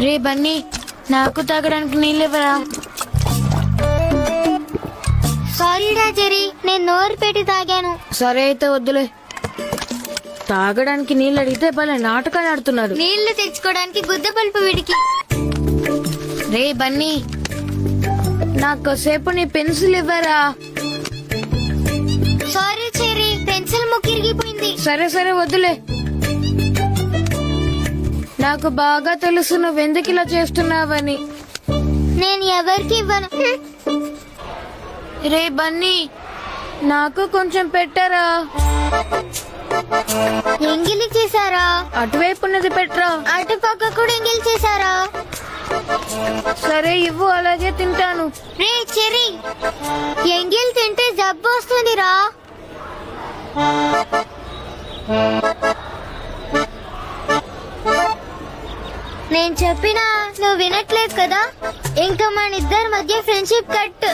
రే బన్నీ, నాకు తాగడానికి నీళ్ళెవరా? సారీడా జెరీ, నేను నోరు పెట్టి తాగాను. సరే అయితే వద్దులే. తాగడానికి నీళ్ళు అడిగితే భలే నాటకాలు ఆడుతున్నారు. నీళ్లు తెచ్చుకోవడానికి గుద్ద పలుపు వీడికి. రే బన్నీ, నాకోసేపు నీ పెన్సిల్ ఇవ్వరా? సారీ చెరీ, పెన్సిల్ ముక్కిరిగిపోయింది. సరే సరే వద్దులే. నాకు బాగా తెలుసు నువ్వెందుకు ఇలా చేస్తున్నావని. నేను ఎవరికి ఇవ్వను. రే బన్నీ, నాకు కొంచెం పెట్టరా? ఎంగిలి చేశారా? అటువైపు ఉన్నది పెట్టరా. అటు పక్క కూడా ఎంగిలి చేశారా? సరే ఇవ్వు, అలాగే తింటాను. రే చెరీ, ఎంగిలి తింటే జబ్బు వస్తుందిరా. నేను చెప్పినా నువ్వు వినట్లేదు కదా. ఇంకా మన ఇద్దరి మధ్య ఫ్రెండ్షిప్ కట్.